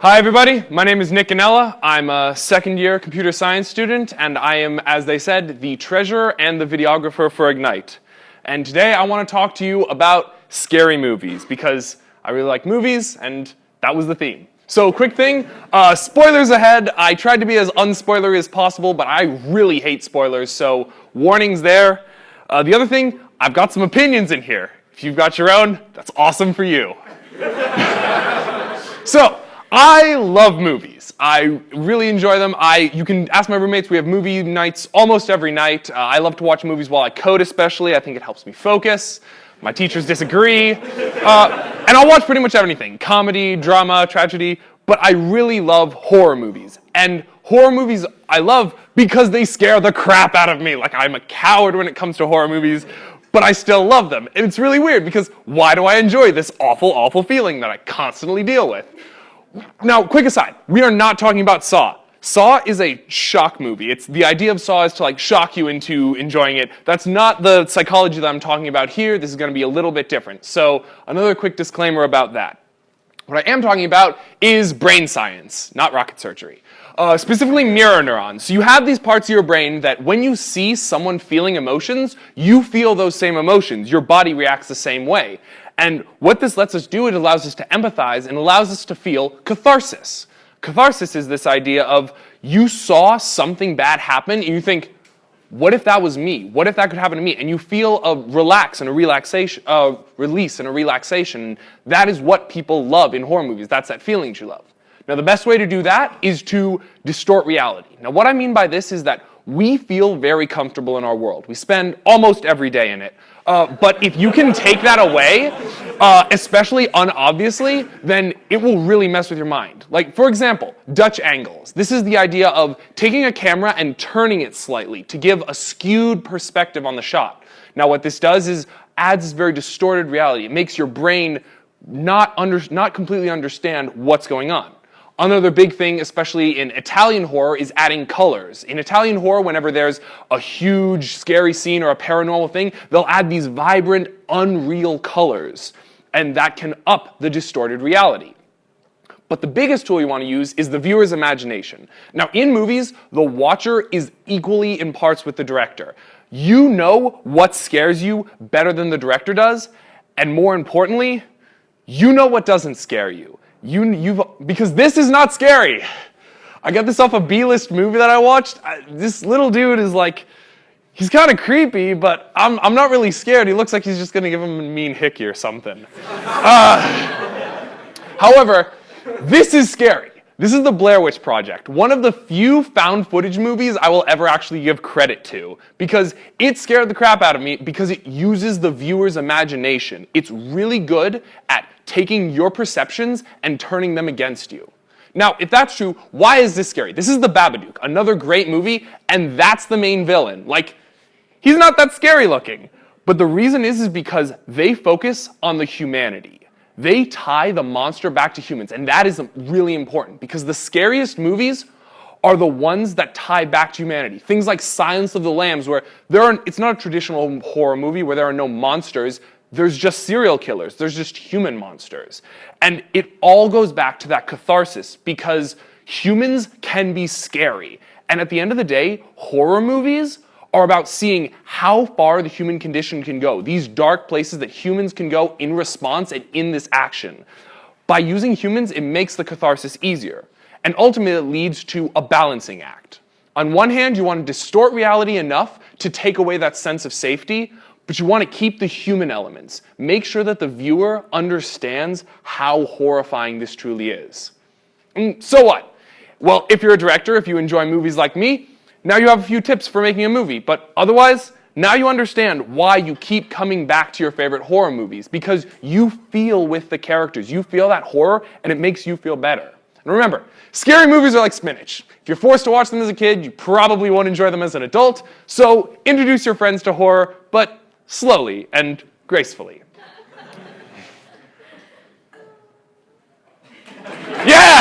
Hi everybody, my name is Gonella. I'm a second-year computer science student, and I am, as they said, the treasurer and the videographer for Ignite. And today I want to talk to you about scary movies, because I really like movies, and that was the theme. So quick thing, spoilers ahead. I tried to be as unspoilery as possible, but I really hate spoilers, so warnings there. The other thing, I've got some opinions in here. If you've got your own, that's awesome for you. So, I love movies. I really enjoy them. You can ask my roommates, we have movie nights almost every night. I love to watch movies while I code especially. I think it helps me focus. My teachers disagree. And I'll watch pretty much anything. Comedy, drama, tragedy. But I really love horror movies. And horror movies I love because they scare the crap out of me. Like, I'm a coward when it comes to horror movies, but I still love them. And it's really weird because why do I enjoy this awful, awful feeling that I constantly deal with? Now, quick aside, we are not talking about Saw. Saw is a shock movie. The idea of Saw is to shock you into enjoying it. That's not the psychology that I'm talking about here. This is going to be a little bit different. So another quick disclaimer about that. What I am talking about is brain science, not rocket surgery. Specifically mirror neurons. So you have these parts of your brain that when you see someone feeling emotions, you feel those same emotions. Your body reacts the same way. And what this lets us do, it allows us to empathize and allows us to feel catharsis. Catharsis is this idea of you saw something bad happen and you think, what if that was me? What if that could happen to me? And you feel a release and a relaxation. That is what people love in horror movies. That's that feeling you love. Now, the best way to do that is to distort reality. Now, what I mean by this is that we feel very comfortable in our world. We spend almost every day in it. But if you can take that away, especially unobviously, then it will really mess with your mind. Like, for example, Dutch angles. This is the idea of taking a camera and turning it slightly to give a skewed perspective on the shot. Now, what this does is adds this very distorted reality. It makes your brain not completely understand what's going on. Another big thing, especially in Italian horror, is adding colors. In Italian horror, whenever there's a huge, scary scene or a paranormal thing, they'll add these vibrant, unreal colors, and that can up the distorted reality. But the biggest tool you want to use is the viewer's imagination. Now, in movies, the watcher is equally in parts with the director. You know what scares you better than the director does, and more importantly, you know what doesn't scare you. Because this is not scary. I got this off a B-list movie that I watched. This little dude is he's kind of creepy, but I'm not really scared. He looks like he's just going to give him a mean hickey or something. However, this is scary. This is the Blair Witch Project, one of the few found footage movies I will ever actually give credit to, because it scared the crap out of me because it uses the viewer's imagination. It's really good at taking your perceptions and turning them against you. Now, if that's true, why is this scary? This is The Babadook, another great movie, and that's the main villain. He's not that scary looking. But the reason is because they focus on the humanity. They tie the monster back to humans, and that is really important because the scariest movies are the ones that tie back to humanity. Things like Silence of the Lambs, where it's not a traditional horror movie where there are no monsters. There's just serial killers. There's just human monsters. And it all goes back to that catharsis because humans can be scary. And at the end of the day, horror movies are about seeing how far the human condition can go. These dark places that humans can go in response and in this action. By using humans, it makes the catharsis easier. And ultimately, it leads to a balancing act. On one hand, you want to distort reality enough to take away that sense of safety, but you want to keep the human elements. Make sure that the viewer understands how horrifying this truly is. And so what? Well, if you're a director, if you enjoy movies like me, now you have a few tips for making a movie. But otherwise, now you understand why you keep coming back to your favorite horror movies. Because you feel with the characters. You feel that horror, and it makes you feel better. And remember, scary movies are like spinach. If you're forced to watch them as a kid, you probably won't enjoy them as an adult. So introduce your friends to horror, but slowly and gracefully. Yeah!